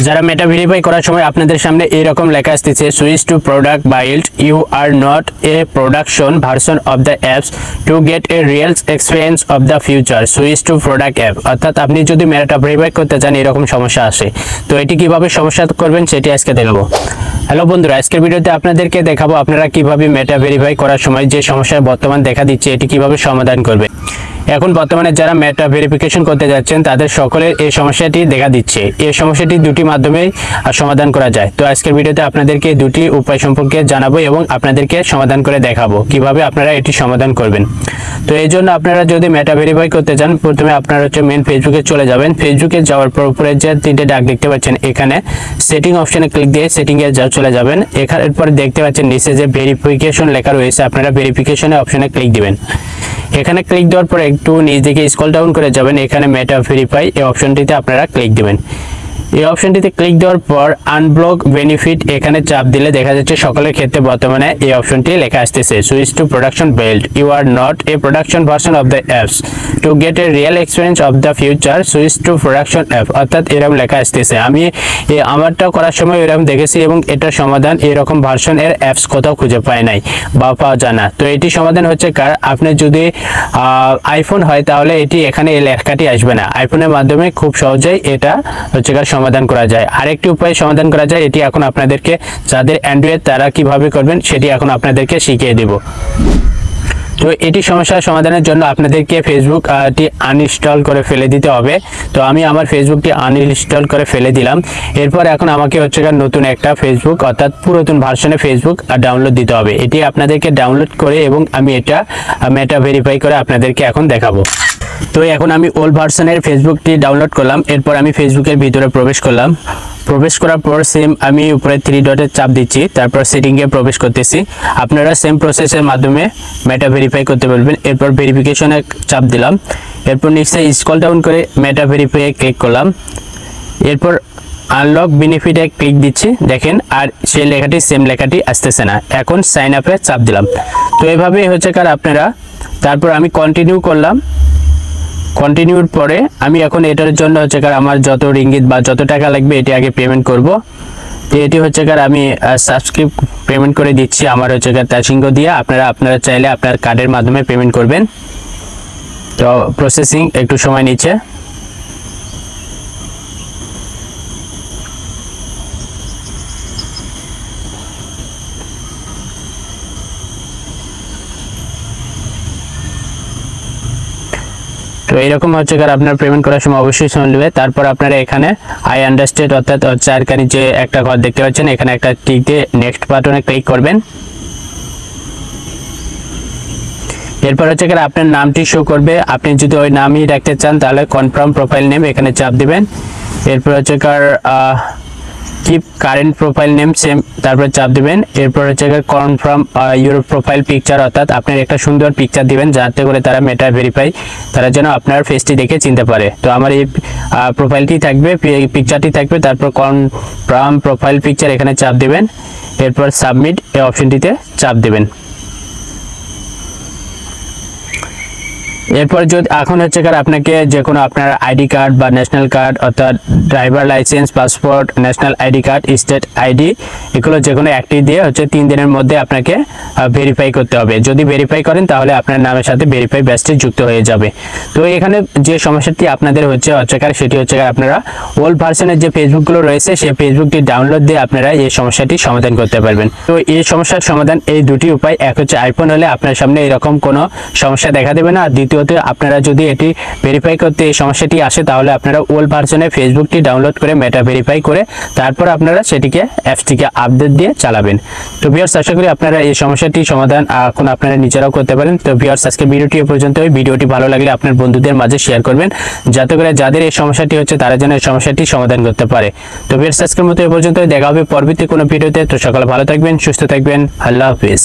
যারা মেটা ভেরিফাই করার সময় আপনাদের সামনে এরকম লেখা আসতেছে switch to product build you are not a production version of the apps to get a real experience of the future switch to product app. অর্থাৎ আপনি যদি মেটা ভেরিফাই করতে চান এরকম সমস্যা আসে, তো এটি কিভাবে সমস্যা করবেন সেটি আজকে দেখাবো। হ্যালো বন্ধুরা, আজকের ভিডিওতে আপনাদেরকে দেখাবো আপনারা কিভাবে মেটা ভেরিফাই করার সময় যে সমস্যা বর্তমান দেখা দিচ্ছে এটি কিভাবে সমাধান করবেন। এখন বর্তমানে যারা মেটা ভেরিফিকেশন করতে যাচ্ছেন তাদের সকলের এই সমস্যাটি দেখা দিচ্ছে। এই সমস্যাটি দুটি মাধ্যমেই সমাধান করা যায়। তো আজকের ভিডিওতে আপনাদেরকে দুটি উপায় সম্পর্কে জানাবো এবং আপনাদেরকে সমাধান করে দেখাবো কিভাবে আপনারা এটি সমাধান করবেন। তো এই জন্য আপনারা যদি মেটা ভেরিফাই করতে চান প্রথমে আপনারা মেন ফেসবুকে চলে যাবেন। ফেসবুকে যাওয়ার পর উপরে যে তিনটে ডাক দেখতে পাচ্ছেন এখানে সেটিং অপশনে ক্লিক দিয়ে সেটিংয়ে চলে যাবেন। এরপর দেখতে পাচ্ছেন নিচে যে ভেরিফিকেশন লেখা রয়েছে আপনারা ভেরিফিকেশনের অপশনে ক্লিক দিবেন। এখানে ক্লিক দেওয়ার পর একটু নিচ দিকে স্ক্রল ডাউন করে যাবেন, এখানে মেটা ভেরিফাই এই অপশনটিতে আপনারা ক্লিক দিবেন। এই অপশনটিতে ক্লিক দেওয়ার পর আনব্লক বেনিফিট এখানে চাপ দিলে দেখা যাচ্ছে সকলের ক্ষেত্রে বর্তমানে এই অপশনটি লেখা আসতেছে switch to production build you are not a production version of the apps to get a real experience of the future switch to production app. অর্থাৎ এরকম লেখা আসতেছে। আমি আমারটা করার সময় এরকম দেখেছি এবং এটার সমাধান এরকম ভার্সন এর অ্যাপস কোথাও খুঁজে পাই নাই বা পাওয়া যায় না। তো এটি সমাধান হচ্ছে কার আপনি যদি আইফোন হয় তাহলে এটি এখানে এই লেখাটি আসবে না। আইফোনের মাধ্যমে খুব সহজেই এটা হচ্ছে কার সমাধান করা যায়। আরেকটি উপায় সমাধান করা যায়, এটি এখন আপনাদেরকে যাদের অ্যান্ড্রয়েড তারা কিভাবে করবেন সেটি এখন আপনাদেরকে শিখিয়ে দেব। তো এটি সমস্যার সমাধানের জন্য আপনাদেরকে ফেসবুকটি আনইনস্টল করে ফেলে দিতে হবে। তো আমি আমার ফেসবুকটি আনইনস্টল করে ফেলে দিলাম। এরপর এখন আমাকে হচ্ছে নতুন একটা ফেসবুক অর্থাৎ পুরাতন ভার্সনে ফেসবুক ডাউনলোড দিতে হবে। এটি আপনাদেরকে ডাউনলোড করে এবং আমি এটা মেটা ভেরিফাই করে আপনাদেরকে এখন দেখাবো। তো এখন আমি ওল্ড ভার্সনের ফেসবুকটি ডাউনলোড করলাম। এরপর আমি ফেসবুকের ভিতরে প্রবেশ করলাম। প্রবেশ করার পর সেম আমি উপরে 3 ডটের চাপ দিচ্ছি, তারপর সেটিংয়ে প্রবেশ করতেছি। আপনারা সেম প্রসেসের মাধ্যমে মেটা ভেরিফাই করতে পারবেন। এরপর ভেরিফিকেশনে চাপ দিলাম। এরপর নিচে স্ক্রল ডাউন করে মেটা ভেরিফাইয়ে ক্লিক করলাম। এরপর আনলক বেনিফিটে ক্লিক দিচ্ছি, দেখেন আর সেই লেখাটি সেম লেখাটি আসতেছে না। এখন সাইন আপে চাপ দিলাম। তো এভাবেই হচ্ছে কার আপনারা। তারপর আমি কন্টিনিউ করলাম। কন্টিনিউর পরে আমি এখন এটার জন্য হচ্ছে কার আমার যত রিঙ্গিত বা যত টাকা লাগবে এটি আগে পেমেন্ট করব। তো এটি হচ্ছে কার আমি সাবস্ক্রাইব পেমেন্ট করে দিচ্ছি আমার হচ্ছে কার তাসিঙ্গ দিয়ে। আপনারা চাইলে আপনার কার্ডের মাধ্যমে পেমেন্ট করবেন। তো প্রসেসিং একটু সময় নিচ্ছে। তো এরকম হচ্ছে কার আপনার পেমেন্ট করার সময় অবশ্যই সময় নেবে। তারপর আপনারা এখানে আই আন্ডারস্ট্যান্ড অর্থাৎ চারখানি যে একটা ঘর দেখতে পাচ্ছেন এখানে একটা টিক দিয়ে নেক্সট বাটনে ক্লিক করবেন। এরপর হচ্ছে কার আপনার নামটি শো করবে। আপনি যদি ওই নামই রাখতে চান তাহলে কনফার্ম প্রোফাইল নেম এখানে চাপ দিবেন। এরপর হচ্ছে কার keep current profile name same তারপর চাপ দিবেন। এরপর হচ্ছে কনফার্ম ইউর প্রোফাইল পিকচার অর্থাৎ আপনার একটা সুন্দর পিকচার দিবেন যাতে করে তারা মেটা ভেরিফাই তারা যেন আপনার ফেসটি দেখে চিনতে পারে। তো আমার এই প্রোফাইলটি থাকবে, পিকচারটি থাকবে। তারপর কনফার্ম প্রোফাইল পিকচার এখানে চাপ দিবেন। এরপর সাবমিট এই অপশনটিতে চাপ দিবেন। এরপর যদি এখন হচ্ছে কার আপনাকে যে কোনো আপনার আইডি কার্ড বা ন্যাশনাল কার্ড অর্থাৎ driver licence, passport, national ID card, state ID এগুলো যে কোনো একটি দিয়ে হচ্ছে 3 দিনের মধ্যে আপনাকে ভেরিফাই করতে হবে। যদি ভেরিফাই করেন তাহলে আপনার নামের সাথে ভেরিফাই ব্যাজটি যুক্ত হয়ে যাবে। তো এখানে যে সমস্যাটি আপনাদের হচ্ছে কার সেটি হচ্ছে কার আপনারা ওল্ড ভার্সনের যে ফেসবুকগুলো রয়েছে সেই ফেসবুকটি ডাউনলোড দিয়ে আপনারা এই সমস্যাটি সমাধান করতে পারবেন। তো এই সমস্যার সমাধান এই দুটি উপায়। এক হচ্ছে আইফোন হলে আপনার সামনে এরকম কোনো সমস্যা দেখা দেবে না। আর দ্বিতীয়ত আপনারা যদি এটি ভেরিফাই করতে এই সমস্যাটি আসে তাহলে আপনারা ওল্ড ভার্সনে ফেসবুকটি ডাউনলোড করে মেটা ভেরিফাই করে তারপর আপনারা সেটিকে অ্যাপসটিকে আপডেট দিয়ে চালাবেন। তো ভিউয়ার্স আশা করি আপনারা এই সমস্যাটি সমাধান এখন আপনারা নিজেরাও করতে পারেন। তো ভিউয়ার্স আজকে ভিডিওটি এ পর্যন্তই। ভিডিওটি ভালো লাগলে আপনার বন্ধুদের মাঝে শেয়ার করবেন যাতে করে যাদের এই সমস্যাটি হচ্ছে তারা যেন এই সমস্যাটি সমাধান করতে পারে। তো ভিউয়ার্স আজকের মতো এ পর্যন্তই। দেখা হবে পরবর্তী কোনো ভিডিওতে। তো সকালে ভালো থাকবেন, সুস্থ থাকবেন। আল্লাহ হাফেজ।